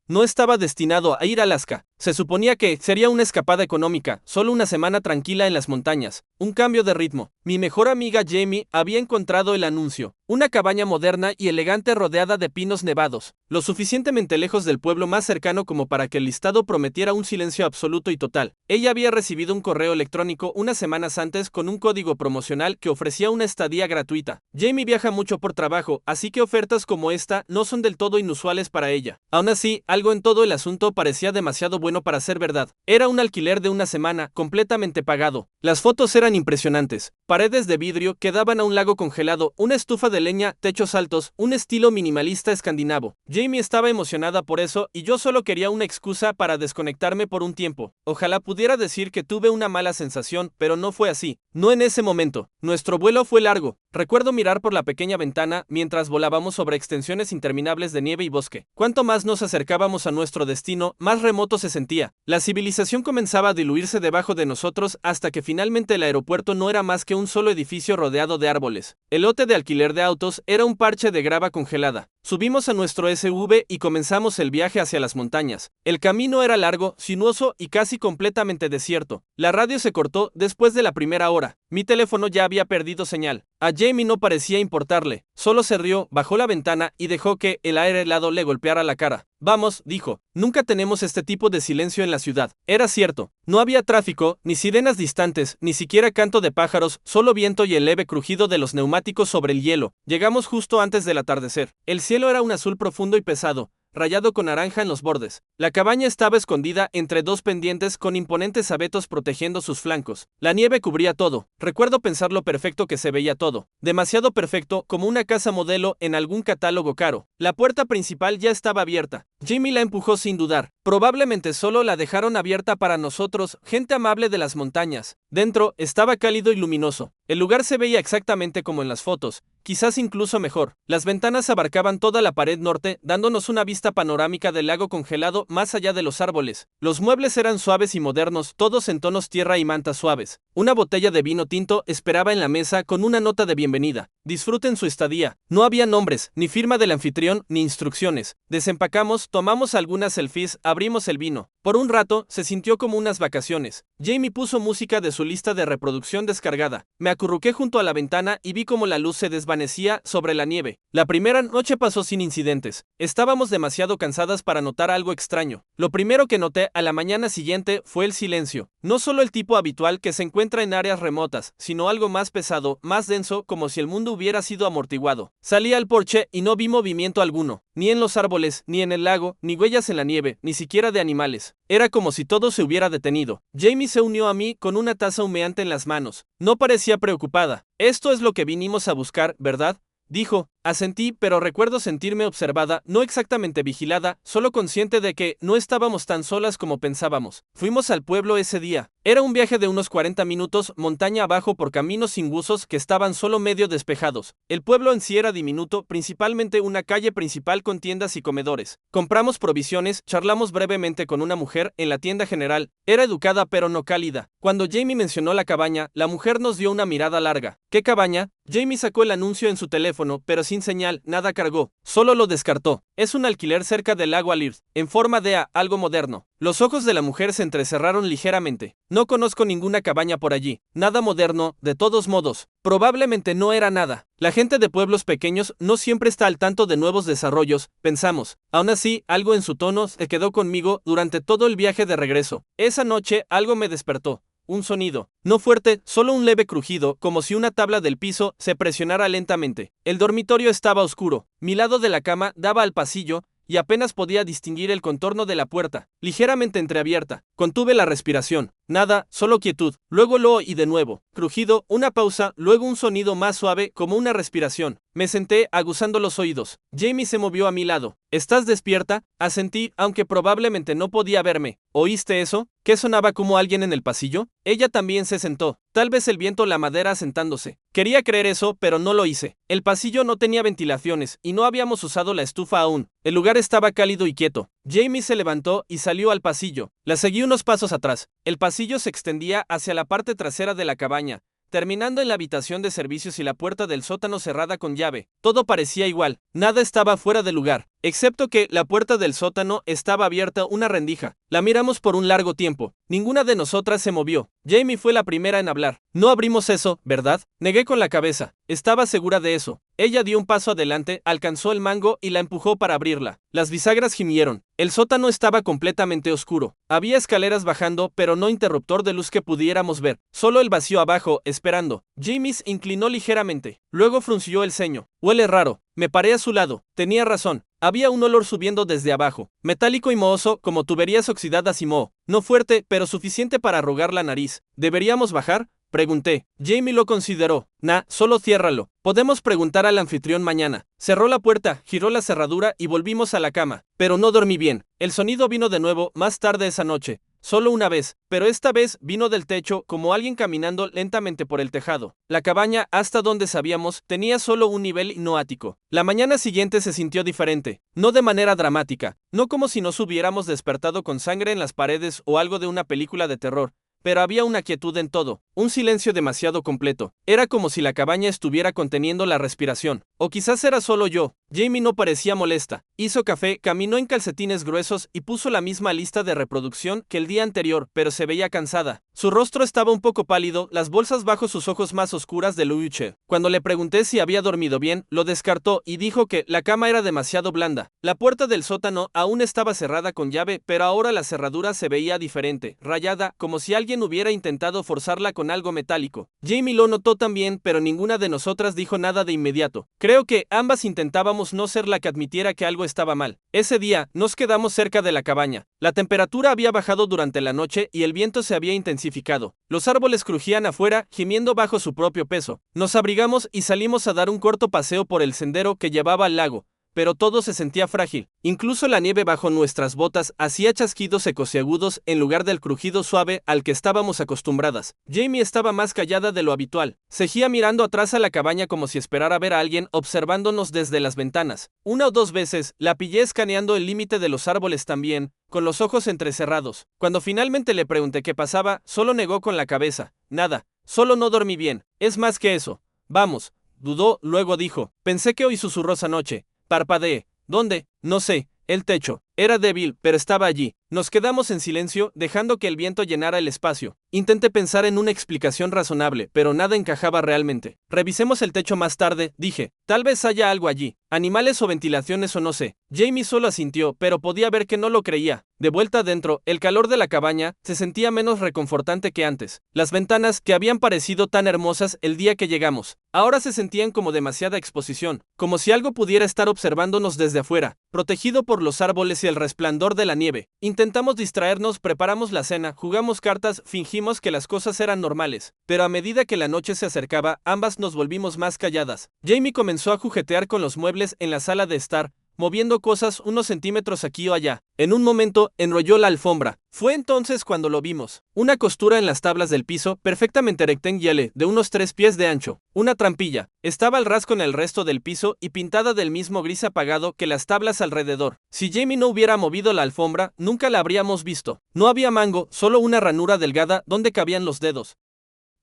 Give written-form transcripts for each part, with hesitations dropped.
No estaba destinado a ir a Alaska. Se suponía que sería una escapada económica, solo una semana tranquila en las montañas, un cambio de ritmo. Mi mejor amiga Jamie había encontrado el anuncio, una cabaña moderna y elegante rodeada de pinos nevados, lo suficientemente lejos del pueblo más cercano como para que el listado prometiera un silencio absoluto y total. Ella había recibido un correo electrónico unas semanas antes con un código promocional que ofrecía una estadía gratuita. Jamie viaja mucho por trabajo, así que ofertas como esta no son del todo inusuales para ella. Aún así, algo en todo el asunto parecía demasiado bueno para ser verdad. Era un alquiler de una semana, completamente pagado. Las fotos eran impresionantes. Paredes de vidrio que daban a un lago congelado, una estufa de leña, techos altos, un estilo minimalista escandinavo. Jamie estaba emocionada por eso y yo solo quería una excusa para desconectarme por un tiempo. Ojalá pudiera decir que tuve una mala sensación, pero no fue así. No en ese momento. Nuestro vuelo fue largo. Recuerdo mirar por la pequeña ventana mientras volábamos sobre extensiones interminables de nieve y bosque. Cuanto más nos acercábamos a nuestro destino, más remoto se sentía. La civilización comenzaba a diluirse debajo de nosotros hasta que finalmente el aeropuerto no era más que un solo edificio rodeado de árboles. El lote de alquiler de autos era un parche de grava congelada. Subimos a nuestro SUV y comenzamos el viaje hacia las montañas. El camino era largo, sinuoso y casi completamente desierto. La radio se cortó después de la primera hora. Mi teléfono ya había perdido señal. A Jamie no parecía importarle. Solo se rió, bajó la ventana y dejó que el aire helado le golpeara la cara. Vamos, dijo, nunca tenemos este tipo de silencio en la ciudad. Era cierto. No había tráfico, ni sirenas distantes, ni siquiera canto de pájaros, solo viento y el leve crujido de los neumáticos sobre el hielo. Llegamos justo antes del atardecer. El cielo era un azul profundo y pesado, rayado con naranja en los bordes. La cabaña estaba escondida entre dos pendientes con imponentes abetos protegiendo sus flancos. La nieve cubría todo. Recuerdo pensar lo perfecto que se veía todo. Demasiado perfecto, como una casa modelo en algún catálogo caro. La puerta principal ya estaba abierta. Jamie la empujó sin dudar. Probablemente solo la dejaron abierta para nosotros, gente amable de las montañas. Dentro estaba cálido y luminoso. El lugar se veía exactamente como en las fotos, quizás incluso mejor. Las ventanas abarcaban toda la pared norte, dándonos una vista panorámica del lago congelado más allá de los árboles. Los muebles eran suaves y modernos, todos en tonos tierra y mantas suaves. Una botella de vino tinto esperaba en la mesa con una nota de bienvenida. Disfruten su estadía. No había nombres, ni firma del anfitrión, ni instrucciones. Desempacamos, tomamos algunas selfies, abrimos el vino. Por un rato, se sintió como unas vacaciones. Jamie puso música de su lista de reproducción descargada. Me acurruqué junto a la ventana y vi cómo la luz se desvanecía sobre la nieve. La primera noche pasó sin incidentes. Estábamos demasiado cansadas para notar algo extraño. Lo primero que noté a la mañana siguiente fue el silencio. No solo el tipo habitual que se encuentra en áreas remotas, sino algo más pesado, más denso, como si el mundo hubiera sido amortiguado. Salí al porche y no vi movimiento alguno, ni en los árboles, ni en el lago, ni huellas en la nieve, ni siquiera de animales. Era como si todo se hubiera detenido. Jamie se unió a mí con una taza humeante en las manos. No parecía preocupada. Esto es lo que vinimos a buscar, ¿verdad? Dijo. Asentí, pero recuerdo sentirme observada, no exactamente vigilada, solo consciente de que no estábamos tan solas como pensábamos. Fuimos al pueblo ese día. Era un viaje de unos 40 minutos, montaña abajo por caminos sinuosos que estaban solo medio despejados. El pueblo en sí era diminuto, principalmente una calle principal con tiendas y comedores. Compramos provisiones, charlamos brevemente con una mujer en la tienda general. Era educada pero no cálida. Cuando Jamie mencionó la cabaña, la mujer nos dio una mirada larga. ¿Qué cabaña? Jamie sacó el anuncio en su teléfono, pero sin señal, nada cargó. Solo lo descartó. Es un alquiler cerca del lago Alert, en forma de algo moderno. Los ojos de la mujer se entrecerraron ligeramente. No conozco ninguna cabaña por allí. Nada moderno, de todos modos. Probablemente no era nada. La gente de pueblos pequeños no siempre está al tanto de nuevos desarrollos, pensamos. Aún así, algo en su tono se quedó conmigo durante todo el viaje de regreso. Esa noche algo me despertó. Un sonido, no fuerte, solo un leve crujido, como si una tabla del piso se presionara lentamente. El dormitorio estaba oscuro. Mi lado de la cama daba al pasillo y apenas podía distinguir el contorno de la puerta, ligeramente entreabierta. Contuve la respiración. Nada, solo quietud. Luego lo oí de nuevo. Crujido, una pausa, luego un sonido más suave, como una respiración. Me senté, aguzando los oídos. Jamie se movió a mi lado. ¿Estás despierta? Asentí, aunque probablemente no podía verme. ¿Oíste eso? ¿Qué sonaba como alguien en el pasillo? Ella también se sentó. Tal vez el viento, la madera sentándose. Quería creer eso, pero no lo hice. El pasillo no tenía ventilaciones y no habíamos usado la estufa aún. El lugar estaba cálido y quieto. Jamie se levantó y salió al pasillo. La seguí unos pasos atrás. El pasillo se extendía hacia la parte trasera de la cabaña, terminando en la habitación de servicios y la puerta del sótano cerrada con llave. Todo parecía igual. Nada estaba fuera de lugar. excepto que la puerta del sótano estaba abierta una rendija. La miramos por un largo tiempo. Ninguna de nosotras se movió. Jamie fue la primera en hablar. No abrimos eso, ¿verdad? Negué con la cabeza. Estaba segura de eso. Ella dio un paso adelante, alcanzó el mango y la empujó para abrirla. Las bisagras gimieron. El sótano estaba completamente oscuro. Había escaleras bajando, pero no interruptor de luz que pudiéramos ver. Solo el vacío abajo, esperando. Jamie se inclinó ligeramente. Luego frunció el ceño. Huele raro. Me paré a su lado. Tenía razón. Había un olor subiendo desde abajo, metálico y mohoso como tuberías oxidadas y moho. No fuerte, pero suficiente para arrugar la nariz. ¿Deberíamos bajar? Pregunté. Jamie lo consideró. Solo ciérralo. Podemos preguntar al anfitrión mañana. Cerró la puerta, giró la cerradura y volvimos a la cama. Pero no dormí bien. El sonido vino de nuevo más tarde esa noche. Solo una vez, pero esta vez vino del techo como alguien caminando lentamente por el tejado. La cabaña, hasta donde sabíamos, tenía solo un nivel y no ático. La mañana siguiente se sintió diferente, no de manera dramática, no como si nos hubiéramos despertado con sangre en las paredes o algo de una película de terror. Pero había una quietud en todo, un silencio demasiado completo. Era como si la cabaña estuviera conteniendo la respiración. O quizás era solo yo. Jamie no parecía molesta. Hizo café, caminó en calcetines gruesos y puso la misma lista de reproducción que el día anterior, pero se veía cansada. Su rostro estaba un poco pálido, las bolsas bajo sus ojos más oscuras de luche. Cuando le pregunté si había dormido bien, lo descartó y dijo que la cama era demasiado blanda. La puerta del sótano aún estaba cerrada con llave, pero ahora la cerradura se veía diferente, rayada, como si alguien hubiera intentado forzarla con algo metálico. Jamie lo notó también, pero ninguna de nosotras dijo nada de inmediato. Creo que ambas intentábamos no ser la que admitiera que algo estaba mal. Ese día, nos quedamos cerca de la cabaña. La temperatura había bajado durante la noche y el viento se había intensificado. Los árboles crujían afuera, gimiendo bajo su propio peso. Nos abrigamos y salimos a dar un corto paseo por el sendero que llevaba al lago. Pero todo se sentía frágil. Incluso la nieve bajo nuestras botas hacía chasquidos secos y agudos en lugar del crujido suave al que estábamos acostumbradas. Jamie estaba más callada de lo habitual. Seguía mirando atrás a la cabaña como si esperara ver a alguien observándonos desde las ventanas. Una o dos veces la pillé escaneando el límite de los árboles también, con los ojos entrecerrados. Cuando finalmente le pregunté qué pasaba, solo negó con la cabeza. Nada, solo no dormí bien. Es más que eso. Vamos. Dudó, luego dijo. Pensé que hoy susurró esa noche. Parpadeé. ¿Dónde? No sé. El techo. Era débil, pero estaba allí. Nos quedamos en silencio, dejando que el viento llenara el espacio. Intenté pensar en una explicación razonable, pero nada encajaba realmente. Revisemos el techo más tarde, dije. Tal vez haya algo allí. Animales o ventilaciones o no sé. Jamie solo asintió, pero podía ver que no lo creía. De vuelta adentro, el calor de la cabaña se sentía menos reconfortante que antes. Las ventanas, que habían parecido tan hermosas el día que llegamos, ahora se sentían como demasiada exposición, como si algo pudiera estar observándonos desde afuera, protegido por los árboles y el resplandor de la nieve. Intentamos distraernos, preparamos la cena, jugamos cartas, fingimos que las cosas eran normales, pero a medida que la noche se acercaba, ambas nos volvimos más calladas. Jamie comenzó a juguetear con los muebles en la sala de estar, moviendo cosas unos centímetros aquí o allá. En un momento, enrolló la alfombra. Fue entonces cuando lo vimos. Una costura en las tablas del piso, perfectamente rectangular, de unos 3 pies de ancho. Una trampilla. Estaba al ras con el resto del piso y pintada del mismo gris apagado que las tablas alrededor. Si Jamie no hubiera movido la alfombra, nunca la habríamos visto. No había mango, solo una ranura delgada donde cabían los dedos.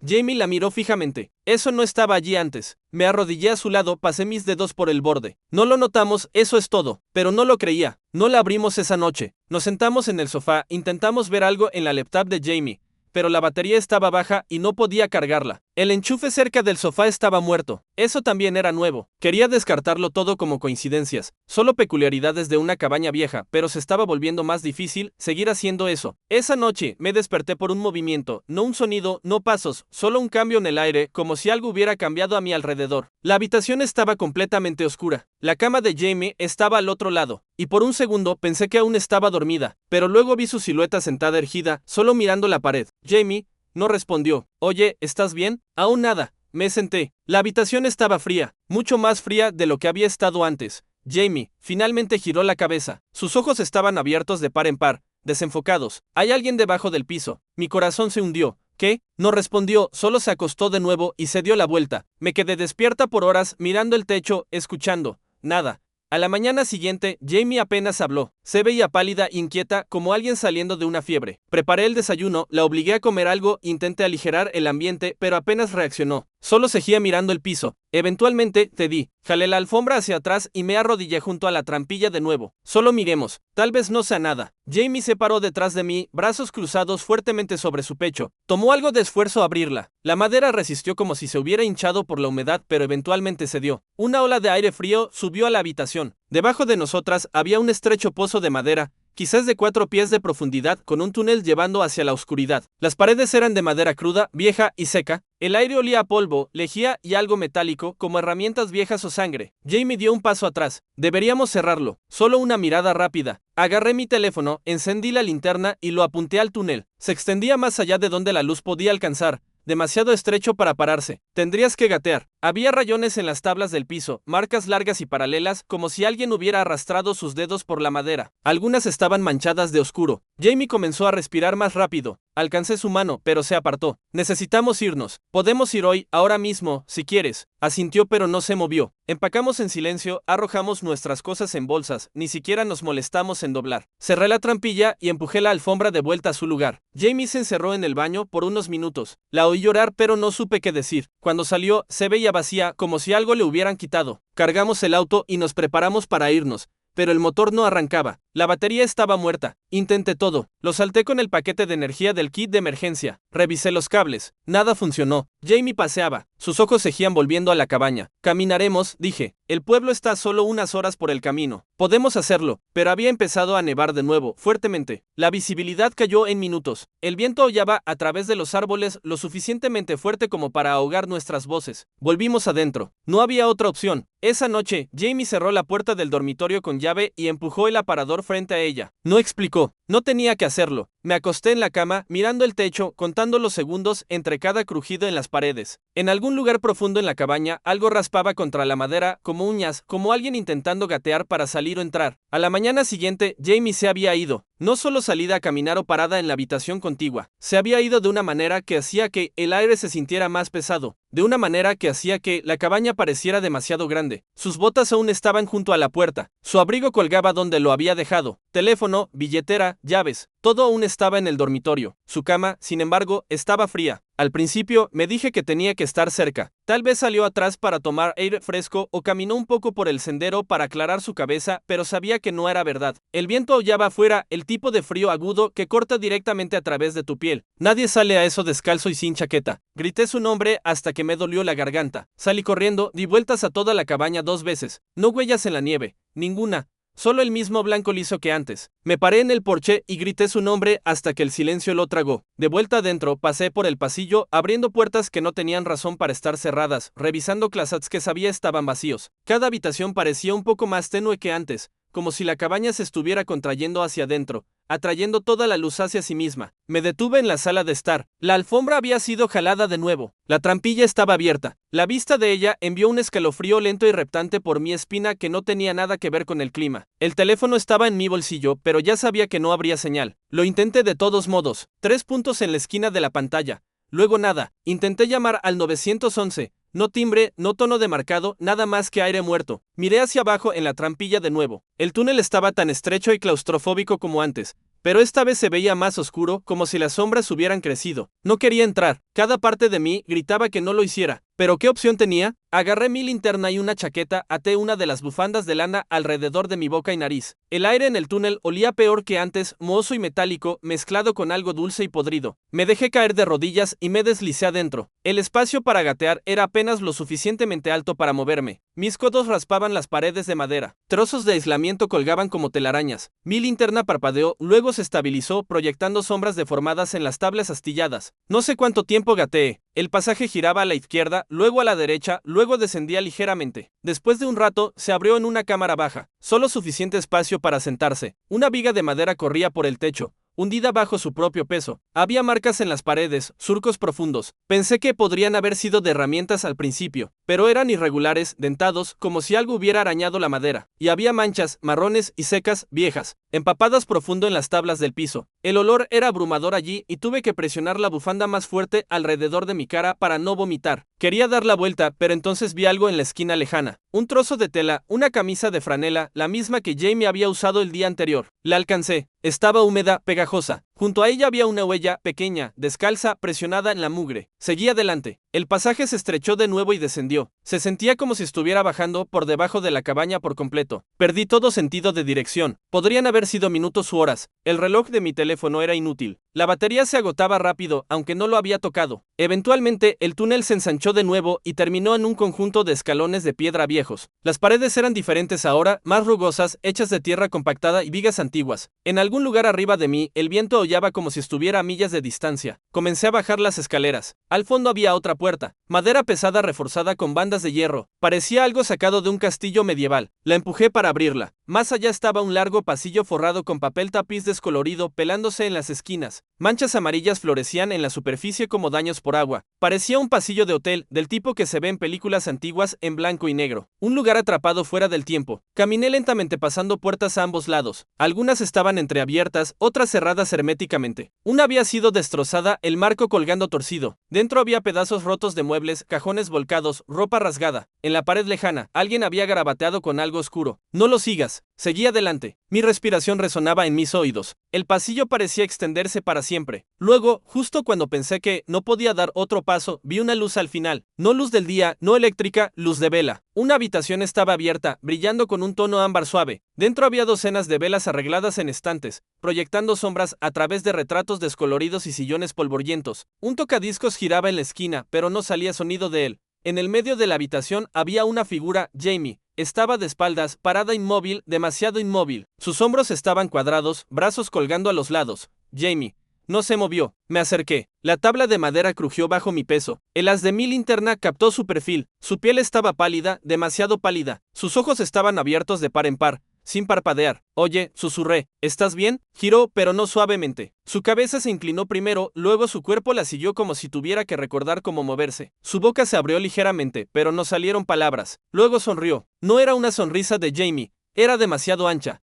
Jamie la miró fijamente. Eso no estaba allí antes. Me arrodillé a su lado, pasé mis dedos por el borde. No lo notamos, eso es todo. Pero no lo creía. No la abrimos esa noche. Nos sentamos en el sofá, intentamos ver algo en la laptop de Jamie, pero la batería estaba baja y no podía cargarla. El enchufe cerca del sofá estaba muerto. Eso también era nuevo. Quería descartarlo todo como coincidencias, solo peculiaridades de una cabaña vieja, pero se estaba volviendo más difícil seguir haciendo eso. Esa noche me desperté por un movimiento, no un sonido, no pasos, solo un cambio en el aire, como si algo hubiera cambiado a mi alrededor. La habitación estaba completamente oscura. La cama de Jamie estaba al otro lado, y por un segundo pensé que aún estaba dormida, pero luego vi su silueta sentada erguida, solo mirando la pared. Jamie no respondió. Oye, ¿estás bien? Aún nada. Me senté. La habitación estaba fría, mucho más fría de lo que había estado antes. Jamie finalmente giró la cabeza. Sus ojos estaban abiertos de par en par, desenfocados. Hay alguien debajo del piso. Mi corazón se hundió. ¿Qué? No respondió, solo se acostó de nuevo y se dio la vuelta. Me quedé despierta por horas, mirando el techo, escuchando. Nada. A la mañana siguiente, Jamie apenas habló. Se veía pálida, inquieta, como alguien saliendo de una fiebre. Preparé el desayuno, la obligué a comer algo, intenté aligerar el ambiente, pero apenas reaccionó. Solo seguía mirando el piso. Eventualmente, cedí. Jalé la alfombra hacia atrás y me arrodillé junto a la trampilla de nuevo. Solo miremos. Tal vez no sea nada. Jamie se paró detrás de mí, brazos cruzados fuertemente sobre su pecho. Tomó algo de esfuerzo abrirla. La madera resistió como si se hubiera hinchado por la humedad, pero eventualmente cedió. Una ola de aire frío subió a la habitación. Debajo de nosotras había un estrecho pozo de madera, quizás de 4 pies de profundidad, con un túnel llevando hacia la oscuridad. Las paredes eran de madera cruda, vieja y seca. El aire olía a polvo, lejía y algo metálico, como herramientas viejas o sangre. Jamie dio un paso atrás. Deberíamos cerrarlo. Solo una mirada rápida. Agarré mi teléfono, encendí la linterna y lo apunté al túnel. Se extendía más allá de donde la luz podía alcanzar. Demasiado estrecho para pararse. Tendrías que gatear. Había rayones en las tablas del piso, marcas largas y paralelas, como si alguien hubiera arrastrado sus dedos por la madera. Algunas estaban manchadas de oscuro. Jamie comenzó a respirar más rápido. Alcancé su mano, pero se apartó. Necesitamos irnos. Podemos ir hoy, ahora mismo, si quieres. Asintió, pero no se movió. Empacamos en silencio, arrojamos nuestras cosas en bolsas, ni siquiera nos molestamos en doblar. Cerré la trampilla y empujé la alfombra de vuelta a su lugar. Jamie se encerró en el baño por unos minutos. La oí llorar, pero no supe qué decir. Cuando salió, se veía vacía, como si algo le hubieran quitado. Cargamos el auto y nos preparamos para irnos, pero el motor no arrancaba. La batería estaba muerta. Intenté todo. Lo salté con el paquete de energía del kit de emergencia. Revisé los cables. Nada funcionó. Jamie paseaba. Sus ojos seguían volviendo a la cabaña. Caminaremos, dije. El pueblo está a solo unas horas por el camino. Podemos hacerlo, pero había empezado a nevar de nuevo, fuertemente. La visibilidad cayó en minutos. El viento aullaba a través de los árboles lo suficientemente fuerte como para ahogar nuestras voces. Volvimos adentro. No había otra opción. Esa noche, Jamie cerró la puerta del dormitorio con llave y empujó el aparador frente a ella. No explicó. No tenía que hacerlo. Me acosté en la cama, mirando el techo, contando los segundos entre cada crujido en las paredes. En algún lugar profundo en la cabaña, algo raspaba contra la madera, como uñas, como alguien intentando gatear para salir o entrar. A la mañana siguiente, Jamie se había ido. No solo salida a caminar o parada en la habitación contigua. Se había ido de una manera que hacía que el aire se sintiera más pesado. De una manera que hacía que la cabaña pareciera demasiado grande. Sus botas aún estaban junto a la puerta. Su abrigo colgaba donde lo había dejado. Teléfono, billetera, llaves. Todo aún estaba en el dormitorio. Su cama, sin embargo, estaba fría. Al principio me dije que tenía que estar cerca. Tal vez salió atrás para tomar aire fresco o caminó un poco por el sendero para aclarar su cabeza, pero sabía que no era verdad. El viento aullaba afuera, el tipo de frío agudo que corta directamente a través de tu piel. Nadie sale a eso descalzo y sin chaqueta. Grité su nombre hasta que me dolió la garganta. Salí corriendo, di vueltas a toda la cabaña 2 veces. No huellas en la nieve. Ninguna. Solo el mismo blanco liso que antes. Me paré en el porche y grité su nombre hasta que el silencio lo tragó. De vuelta adentro, pasé por el pasillo, abriendo puertas que no tenían razón para estar cerradas, revisando closets que sabía estaban vacíos. Cada habitación parecía un poco más tenue que antes, como si la cabaña se estuviera contrayendo hacia adentro, atrayendo toda la luz hacia sí misma. Me detuve en la sala de estar. La alfombra había sido jalada de nuevo. La trampilla estaba abierta. La vista de ella envió un escalofrío lento y reptante por mi espina que no tenía nada que ver con el clima. El teléfono estaba en mi bolsillo, pero ya sabía que no habría señal. Lo intenté de todos modos. 3 puntos en la esquina de la pantalla. Luego nada. Intenté llamar al 911. No timbre, no tono de marcado, nada más que aire muerto. Miré hacia abajo en la trampilla de nuevo. El túnel estaba tan estrecho y claustrofóbico como antes, pero esta vez se veía más oscuro, como si las sombras hubieran crecido. No quería entrar. Cada parte de mí gritaba que no lo hiciera. ¿Pero qué opción tenía? Agarré mi linterna y una chaqueta, até una de las bufandas de lana alrededor de mi boca y nariz. El aire en el túnel olía peor que antes, mohoso y metálico, mezclado con algo dulce y podrido. Me dejé caer de rodillas y me deslicé adentro. El espacio para gatear era apenas lo suficientemente alto para moverme. Mis codos raspaban las paredes de madera. Trozos de aislamiento colgaban como telarañas. Mi linterna parpadeó, luego se estabilizó, proyectando sombras deformadas en las tablas astilladas. No sé cuánto tiempo gateé. El pasaje giraba a la izquierda, luego a la derecha, luego descendía ligeramente. Después de un rato, se abrió en una cámara baja, solo suficiente espacio para sentarse. Una viga de madera corría por el techo, hundida bajo su propio peso. Había marcas en las paredes, surcos profundos. Pensé que podrían haber sido de herramientas al principio, pero eran irregulares, dentados, como si algo hubiera arañado la madera. Y había manchas, marrones y secas, viejas, empapadas profundo en las tablas del piso. El olor era abrumador allí y tuve que presionar la bufanda más fuerte alrededor de mi cara para no vomitar. Quería dar la vuelta, pero entonces vi algo en la esquina lejana. Un trozo de tela, una camisa de franela, la misma que Jamie había usado el día anterior. La alcancé. Estaba húmeda, pegajosa. Junto a ella había una huella, pequeña, descalza, presionada en la mugre. Seguí adelante. El pasaje se estrechó de nuevo y descendió. Se sentía como si estuviera bajando por debajo de la cabaña por completo. Perdí todo sentido de dirección. Podrían haber sido minutos u horas. El reloj de mi teléfono era inútil. La batería se agotaba rápido, aunque no lo había tocado. Eventualmente, el túnel se ensanchó de nuevo y terminó en un conjunto de escalones de piedra viejos. Las paredes eran diferentes ahora, más rugosas, hechas de tierra compactada y vigas antiguas. En algún lugar arriba de mí, el viento aullaba como si estuviera a millas de distancia. Comencé a bajar las escaleras. Al fondo había otra puerta, madera pesada reforzada con bandas de hierro. Parecía algo sacado de un castillo medieval. La empujé para abrirla. Más allá estaba un largo pasillo forrado con papel tapiz descolorido pelándose en las esquinas. Manchas amarillas florecían en la superficie como daños por agua. Parecía un pasillo de hotel, del tipo que se ve en películas antiguas en blanco y negro. Un lugar atrapado fuera del tiempo. Caminé lentamente pasando puertas a ambos lados. Algunas estaban entreabiertas, otras cerradas herméticamente. Una había sido destrozada, el marco colgando torcido. Dentro había pedazos rotos de muebles, cajones volcados, ropa rasgada. En la pared lejana, alguien había garabateado con algo oscuro. No lo sigas. Seguí adelante. Mi respiración resonaba en mis oídos. El pasillo parecía extenderse para siempre. Luego, justo cuando pensé que no podía dar otro paso, vi una luz al final. No luz del día, no eléctrica, luz de vela. Una habitación estaba abierta, brillando con un tono ámbar suave. Dentro había docenas de velas arregladas en estantes, proyectando sombras a través de retratos descoloridos y sillones polvorientos. Un tocadiscos giraba en la esquina, pero no salía sonido de él. En el medio de la habitación había una figura, Jamie. Estaba de espaldas, parada inmóvil, demasiado inmóvil. Sus hombros estaban cuadrados, brazos colgando a los lados. Jamie no se movió. Me acerqué. La tabla de madera crujió bajo mi peso. El haz de mi linterna captó su perfil. Su piel estaba pálida, demasiado pálida. Sus ojos estaban abiertos de par en par, sin parpadear. Oye, susurré, ¿estás bien? Giró, pero no suavemente. Su cabeza se inclinó primero, luego su cuerpo la siguió como si tuviera que recordar cómo moverse. Su boca se abrió ligeramente, pero no salieron palabras. Luego sonrió. No era una sonrisa de Jamie, era demasiado ancha.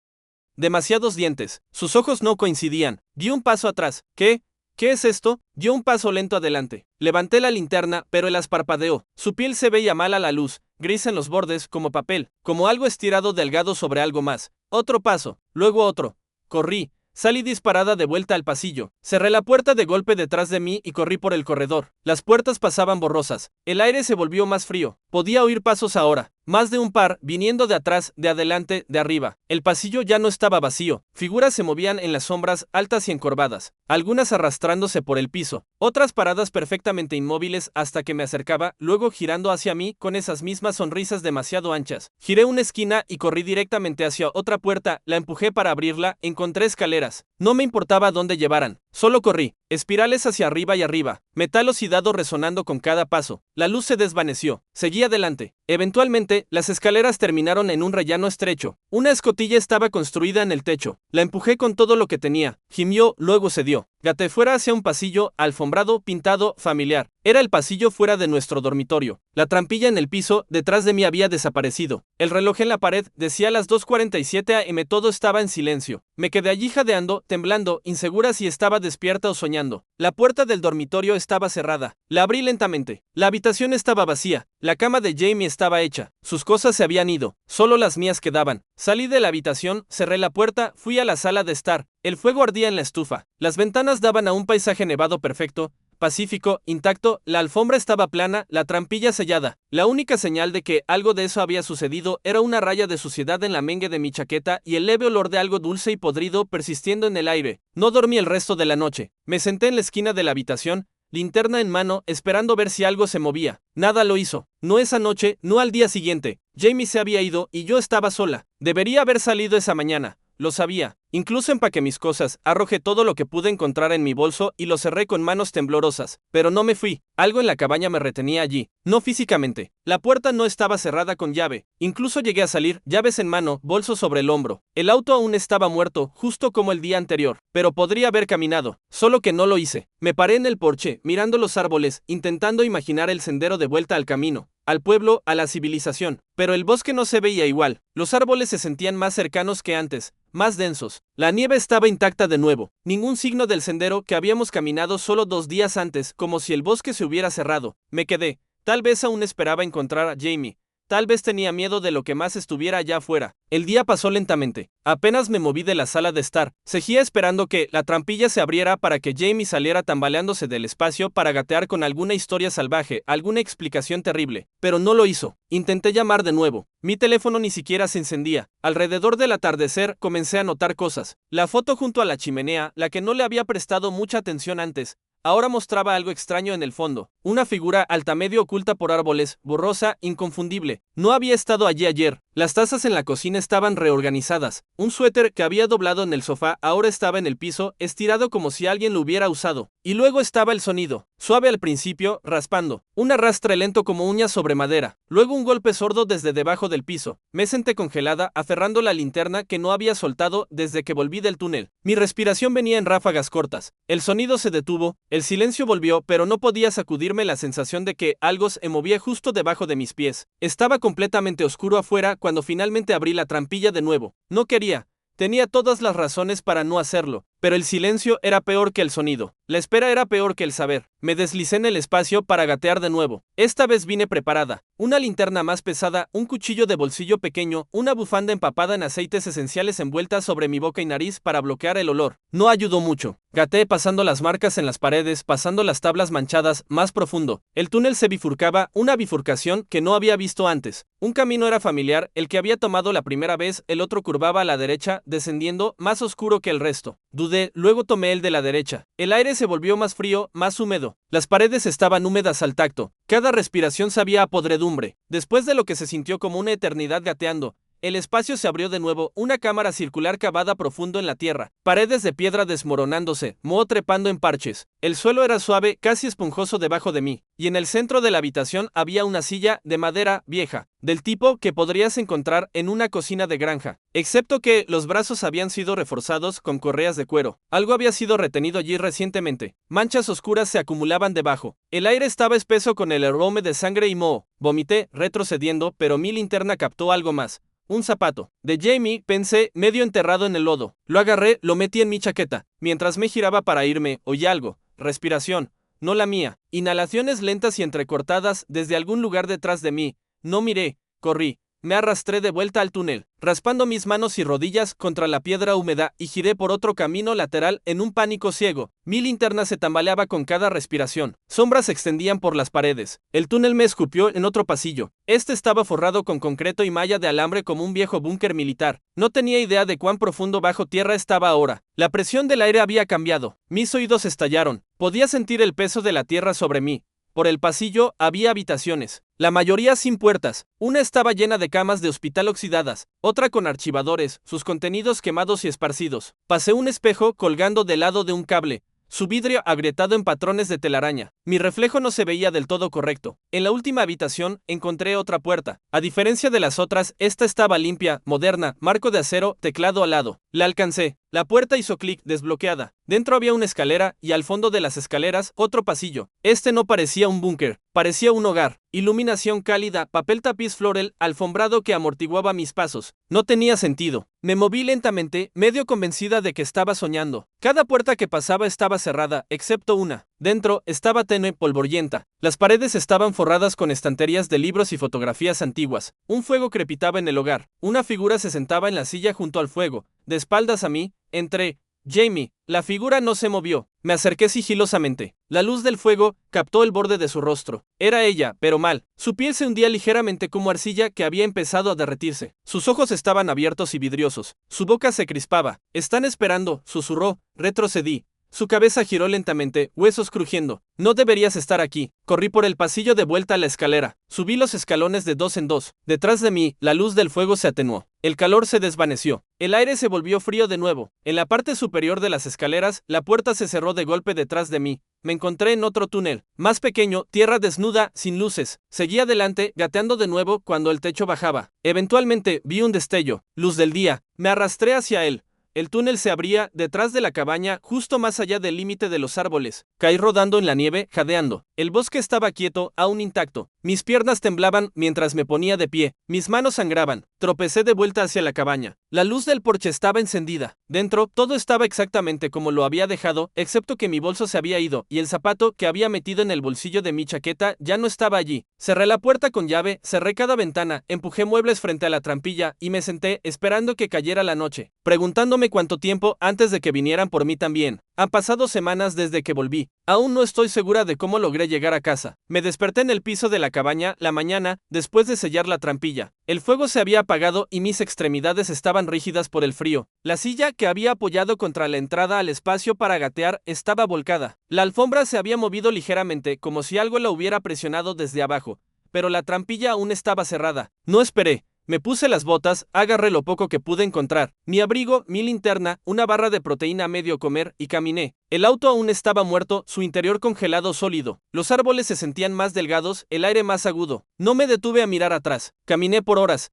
Demasiados dientes. Sus ojos no coincidían. Dio un paso atrás. ¿Qué? ¿Qué es esto? Dio un paso lento adelante. Levanté la linterna, pero el haz parpadeó. Su piel se veía mal a la luz, gris en los bordes, como papel, como algo estirado delgado sobre algo más. Otro paso, luego otro. Corrí. Salí disparada de vuelta al pasillo. Cerré la puerta de golpe detrás de mí y corrí por el corredor. Las puertas pasaban borrosas. El aire se volvió más frío. Podía oír pasos ahora. Más de un par, viniendo de atrás, de adelante, de arriba. El pasillo ya no estaba vacío. Figuras se movían en las sombras, altas y encorvadas. Algunas arrastrándose por el piso. Otras paradas perfectamente inmóviles hasta que me acercaba, luego girando hacia mí con esas mismas sonrisas demasiado anchas. Giré una esquina y corrí directamente hacia otra puerta, la empujé para abrirla, encontré escaleras. No me importaba dónde llevaran. Solo corrí. Espirales hacia arriba y arriba. Metal oxidado resonando con cada paso. La luz se desvaneció. Seguí adelante. Eventualmente, las escaleras terminaron en un rellano estrecho. Una escotilla estaba construida en el techo. La empujé con todo lo que tenía. Gimió, luego cedió. Gateé fuera hacia un pasillo, alfombrado, pintado, familiar. Era el pasillo fuera de nuestro dormitorio. La trampilla en el piso, detrás de mí había desaparecido. El reloj en la pared decía las 2:47 am. Todo estaba en silencio. Me quedé allí jadeando, temblando, insegura si estaba despierta o soñando. La puerta del dormitorio estaba cerrada. La abrí lentamente. La habitación estaba vacía. La cama de Jamie estaba hecha. Sus cosas se habían ido. Solo las mías quedaban. Salí de la habitación, cerré la puerta, fui a la sala de estar. El fuego ardía en la estufa. Las ventanas daban a un paisaje nevado perfecto, pacífico, intacto. La alfombra estaba plana, la trampilla sellada. La única señal de que algo de eso había sucedido era una raya de suciedad en la mengue de mi chaqueta y el leve olor de algo dulce y podrido persistiendo en el aire. No dormí el resto de la noche. Me senté en la esquina de la habitación, linterna en mano, esperando ver si algo se movía. Nada lo hizo. No esa noche, no al día siguiente. Jamie se había ido y yo estaba sola. Debería haber salido esa mañana. Lo sabía. Incluso empaqué mis cosas, arrojé todo lo que pude encontrar en mi bolso y lo cerré con manos temblorosas. Pero no me fui. Algo en la cabaña me retenía allí. No físicamente. La puerta no estaba cerrada con llave. Incluso llegué a salir, llaves en mano, bolso sobre el hombro. El auto aún estaba muerto, justo como el día anterior. Pero podría haber caminado. Solo que no lo hice. Me paré en el porche, mirando los árboles, intentando imaginar el sendero de vuelta al camino. Al pueblo, a la civilización. Pero el bosque no se veía igual. Los árboles se sentían más cercanos que antes, más densos. La nieve estaba intacta de nuevo. Ningún signo del sendero que habíamos caminado solo 2 días antes, como si el bosque se hubiera cerrado. Me quedé. Tal vez aún esperaba encontrar a Jamie. Tal vez tenía miedo de lo que más estuviera allá afuera. El día pasó lentamente. Apenas me moví de la sala de estar, seguía esperando que la trampilla se abriera para que Jamie saliera tambaleándose del espacio para gatear con alguna historia salvaje, alguna explicación terrible. Pero no lo hizo. Intenté llamar de nuevo. Mi teléfono ni siquiera se encendía. Alrededor del atardecer comencé a notar cosas. La foto junto a la chimenea, la que no le había prestado mucha atención antes, ahora mostraba algo extraño en el fondo. Una figura altamedio oculta por árboles, borrosa, inconfundible. No había estado allí ayer. Las tazas en la cocina estaban reorganizadas. Un suéter que había doblado en el sofá ahora estaba en el piso, estirado como si alguien lo hubiera usado. Y luego estaba el sonido. Suave al principio, raspando. Un arrastre lento como uñas sobre madera. Luego un golpe sordo desde debajo del piso. Me senté congelada, aferrando la linterna que no había soltado desde que volví del túnel. Mi respiración venía en ráfagas cortas. El sonido se detuvo. El silencio volvió, pero no podía sacudirme la sensación de que algo se movía justo debajo de mis pies. Estaba completamente oscuro afuera cuando finalmente abrí la trampilla de nuevo. No quería. Tenía todas las razones para no hacerlo, pero el silencio era peor que el sonido. La espera era peor que el saber. Me deslicé en el espacio para gatear de nuevo. Esta vez vine preparada. Una linterna más pesada, un cuchillo de bolsillo pequeño, una bufanda empapada en aceites esenciales envuelta sobre mi boca y nariz para bloquear el olor. No ayudó mucho. Gateé pasando las marcas en las paredes, pasando las tablas manchadas, más profundo. El túnel se bifurcaba, una bifurcación que no había visto antes. Un camino era familiar, el que había tomado la primera vez, el otro curvaba a la derecha, descendiendo, más oscuro que el resto. Dudé, luego tomé el de la derecha. El aire se volvió más frío, más húmedo. Las paredes estaban húmedas al tacto. Cada respiración sabía a podredumbre. Después de lo que se sintió como una eternidad gateando, el espacio se abrió de nuevo, una cámara circular cavada profundo en la tierra, paredes de piedra desmoronándose, moho trepando en parches. El suelo era suave, casi esponjoso debajo de mí, y en el centro de la habitación había una silla de madera vieja, del tipo que podrías encontrar en una cocina de granja, excepto que los brazos habían sido reforzados con correas de cuero. Algo había sido retenido allí recientemente. Manchas oscuras se acumulaban debajo. El aire estaba espeso con el aroma de sangre y moho. Vomité, retrocediendo, pero mi linterna captó algo más. Un zapato. De Jamie, pensé, medio enterrado en el lodo. Lo agarré, lo metí en mi chaqueta. Mientras me giraba para irme, oí algo. Respiración. No la mía. Inhalaciones lentas y entrecortadas desde algún lugar detrás de mí. No miré. Corrí. Me arrastré de vuelta al túnel, raspando mis manos y rodillas contra la piedra húmeda y giré por otro camino lateral en un pánico ciego. Mi linterna se tambaleaba con cada respiración. Sombras se extendían por las paredes. El túnel me escupió en otro pasillo. Este estaba forrado con concreto y malla de alambre como un viejo búnker militar. No tenía idea de cuán profundo bajo tierra estaba ahora. La presión del aire había cambiado. Mis oídos estallaron. Podía sentir el peso de la tierra sobre mí. Por el pasillo había habitaciones, la mayoría sin puertas. Una estaba llena de camas de hospital oxidadas, otra con archivadores, sus contenidos quemados y esparcidos. Pasé un espejo colgando del lado de un cable, su vidrio agrietado en patrones de telaraña. Mi reflejo no se veía del todo correcto. En la última habitación encontré otra puerta. A diferencia de las otras, esta estaba limpia, moderna, marco de acero, teclado al lado. La alcancé. La puerta hizo clic, desbloqueada. Dentro había una escalera y al fondo de las escaleras otro pasillo. Este no parecía un búnker, parecía un hogar. Iluminación cálida, papel tapiz floral, alfombrado que amortiguaba mis pasos. No tenía sentido. Me moví lentamente, medio convencida de que estaba soñando. Cada puerta que pasaba estaba cerrada, excepto una. Dentro estaba tenue, polvorienta. Las paredes estaban forradas con estanterías de libros y fotografías antiguas. Un fuego crepitaba en el hogar. Una figura se sentaba en la silla junto al fuego. De espaldas a mí, entré. Jamie. La figura no se movió. Me acerqué sigilosamente. La luz del fuego captó el borde de su rostro. Era ella, pero mal. Su piel se hundía ligeramente como arcilla que había empezado a derretirse. Sus ojos estaban abiertos y vidriosos. Su boca se crispaba. «Están esperando», susurró. Retrocedí. Su cabeza giró lentamente, huesos crujiendo. «No deberías estar aquí». Corrí por el pasillo de vuelta a la escalera. Subí los escalones de dos en dos. Detrás de mí, la luz del fuego se atenuó. El calor se desvaneció. El aire se volvió frío de nuevo. En la parte superior de las escaleras, la puerta se cerró de golpe detrás de mí. Me encontré en otro túnel, más pequeño, tierra desnuda, sin luces. Seguí adelante, gateando de nuevo cuando el techo bajaba. Eventualmente vi un destello, luz del día. Me arrastré hacia él. el túnel se abría detrás de la cabaña, justo más allá del límite de los árboles. Caí rodando en la nieve, jadeando. El bosque estaba quieto, aún intacto. Mis piernas temblaban mientras me ponía de pie. Mis manos sangraban. Tropecé de vuelta hacia la cabaña. La luz del porche estaba encendida. Dentro, todo estaba exactamente como lo había dejado, excepto que mi bolso se había ido, y el zapato que había metido en el bolsillo de mi chaqueta ya no estaba allí. Cerré la puerta con llave, cerré cada ventana, empujé muebles frente a la trampilla, y me senté, esperando que cayera la noche, preguntándome cuánto tiempo antes de que vinieran por mí también. Han pasado semanas desde que volví. Aún no estoy segura de cómo logré llegar a casa. Me desperté en el piso de la cabaña la mañana, después de sellar la trampilla. El fuego se había apagado y mis extremidades estaban rígidas por el frío. La silla que había apoyado contra la entrada al espacio para gatear estaba volcada. La alfombra se había movido ligeramente, como si algo la hubiera presionado desde abajo, pero la trampilla aún estaba cerrada. No esperé. Me puse las botas, agarré lo poco que pude encontrar, mi abrigo, mi linterna, una barra de proteína a medio comer, y caminé. El auto aún estaba muerto, su interior congelado sólido. Los árboles se sentían más delgados, el aire más agudo. No me detuve a mirar atrás. Caminé por horas.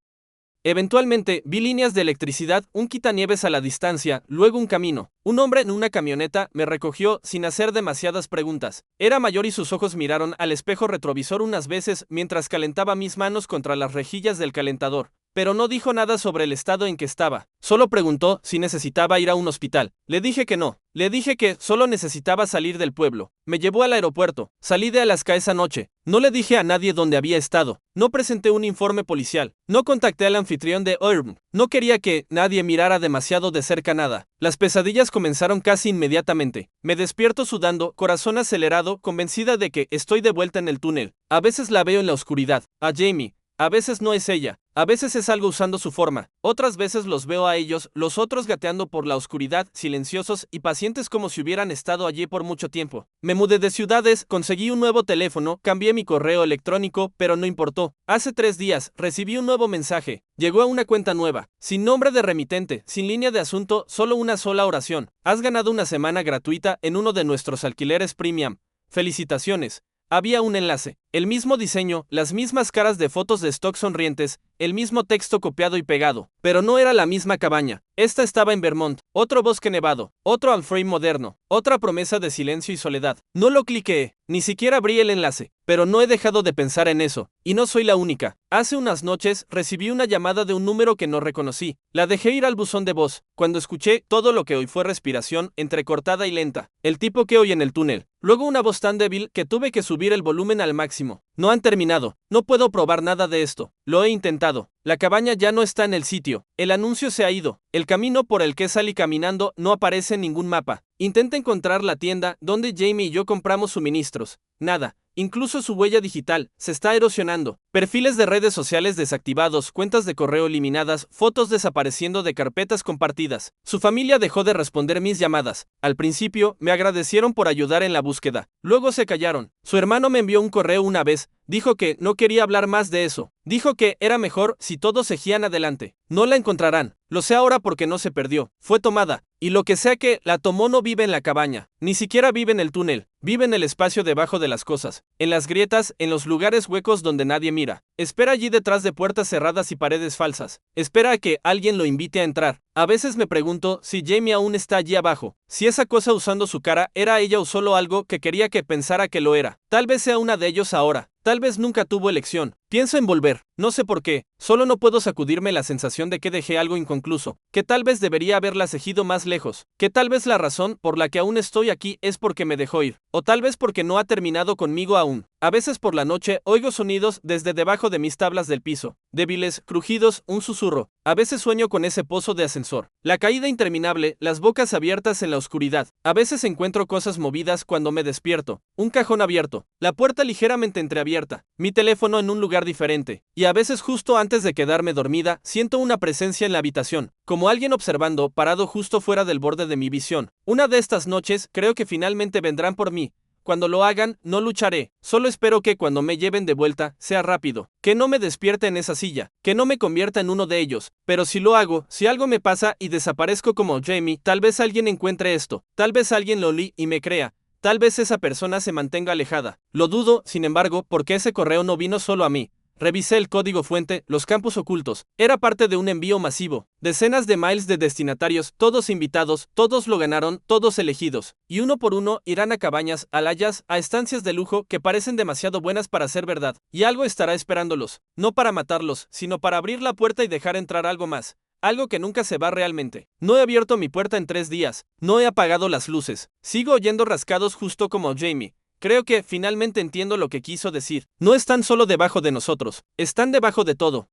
Eventualmente, vi líneas de electricidad, un quitanieves a la distancia, luego un camino. Un hombre en una camioneta me recogió sin hacer demasiadas preguntas. Era mayor y sus ojos miraron al espejo retrovisor unas veces mientras calentaba mis manos contra las rejillas del calentador. Pero no dijo nada sobre el estado en que estaba. Solo preguntó si necesitaba ir a un hospital. Le dije que no. Le dije que solo necesitaba salir del pueblo. Me llevó al aeropuerto. Salí de Alaska esa noche. No le dije a nadie dónde había estado. No presenté un informe policial. No contacté al anfitrión de Urban. No quería que nadie mirara demasiado de cerca nada. Las pesadillas comenzaron casi inmediatamente. Me despierto sudando, corazón acelerado, convencida de que estoy de vuelta en el túnel. A veces la veo en la oscuridad. A Jamie. A veces no es ella, a veces es algo usando su forma, otras veces los veo a ellos, los otros gateando por la oscuridad, silenciosos y pacientes como si hubieran estado allí por mucho tiempo. Me mudé de ciudades, conseguí un nuevo teléfono, cambié mi correo electrónico, pero no importó. Hace 3 días, recibí un nuevo mensaje, llegó a una cuenta nueva, sin nombre de remitente, sin línea de asunto, solo una sola oración. Has ganado una semana gratuita en uno de nuestros alquileres premium. Felicitaciones. Había un enlace, el mismo diseño, las mismas caras de fotos de stock sonrientes, el mismo texto copiado y pegado, pero no era la misma cabaña. Esta estaba en Vermont, otro bosque nevado, otro Alfred moderno, otra promesa de silencio y soledad. No lo cliqué, ni siquiera abrí el enlace, pero no he dejado de pensar en eso, y no soy la única. Hace unas noches recibí una llamada de un número que no reconocí. La dejé ir al buzón de voz, cuando escuché todo lo que hoy fue respiración entrecortada y lenta, el tipo que oí en el túnel. Luego una voz tan débil que tuve que subir el volumen al máximo. No han terminado. No puedo probar nada de esto. Lo he intentado. La cabaña ya no está en el sitio. El anuncio se ha ido. El camino por el que salí caminando no aparece en ningún mapa. Intenta encontrar la tienda donde Jamie y yo compramos suministros. Nada. Incluso su huella digital se está erosionando. Perfiles de redes sociales desactivados, cuentas de correo eliminadas, fotos desapareciendo de carpetas compartidas. Su familia dejó de responder mis llamadas. Al principio, me agradecieron por ayudar en la búsqueda. Luego se callaron. Su hermano me envió un correo una vez. Dijo que no quería hablar más de eso. Dijo que era mejor si todos seguían adelante. No la encontrarán. Lo sé ahora porque no se perdió. Fue tomada. Y lo que sea que la tomó no vive en la cabaña. Ni siquiera vive en el túnel. Vive en el espacio debajo de las cosas. En las grietas, en los lugares huecos donde nadie mira. Espera allí detrás de puertas cerradas y paredes falsas. Espera a que alguien lo invite a entrar. A veces me pregunto si Jamie aún está allí abajo. Si esa cosa usando su cara era ella o solo algo que quería que pensara que lo era. Tal vez sea una de ellos ahora. Tal vez nunca tuvo elección. Pienso en volver. No sé por qué. Solo no puedo sacudirme la sensación de que dejé algo inconcluso. Que tal vez debería haberla seguido más lejos. Que tal vez la razón por la que aún estoy aquí es porque me dejó ir. O tal vez porque no ha terminado conmigo aún. A veces por la noche oigo sonidos desde debajo de mis tablas del piso. Débiles, crujidos, un susurro. A veces sueño con ese pozo de ascensor. La caída interminable, las bocas abiertas en la oscuridad. A veces encuentro cosas movidas cuando me despierto. Un cajón abierto. La puerta ligeramente entreabierta. Mi teléfono en un lugar diferente. Y a veces justo antes de quedarme dormida, siento una presencia en la habitación. Como alguien observando, parado justo fuera del borde de mi visión. Una de estas noches, creo que finalmente vendrán por mí. Cuando lo hagan, no lucharé. Solo espero que cuando me lleven de vuelta, sea rápido. Que no me despierte en esa silla. Que no me convierta en uno de ellos. Pero si lo hago, si algo me pasa y desaparezco como Jamie, tal vez alguien encuentre esto. Tal vez alguien lo lee y me crea. Tal vez esa persona se mantenga alejada. Lo dudo, sin embargo, porque ese correo no vino solo a mí. Revisé el código fuente, los campos ocultos. Era parte de un envío masivo. Decenas de mails de destinatarios, todos invitados, todos lo ganaron, todos elegidos. Y uno por uno irán a cabañas, alayas, a estancias de lujo que parecen demasiado buenas para ser verdad. Y algo estará esperándolos. No para matarlos, sino para abrir la puerta y dejar entrar algo más. Algo que nunca se va realmente. No he abierto mi puerta en 3 días. No he apagado las luces. Sigo oyendo rascados justo como Jamie. Creo que finalmente entiendo lo que quiso decir. No están solo debajo de nosotros. Están debajo de todo.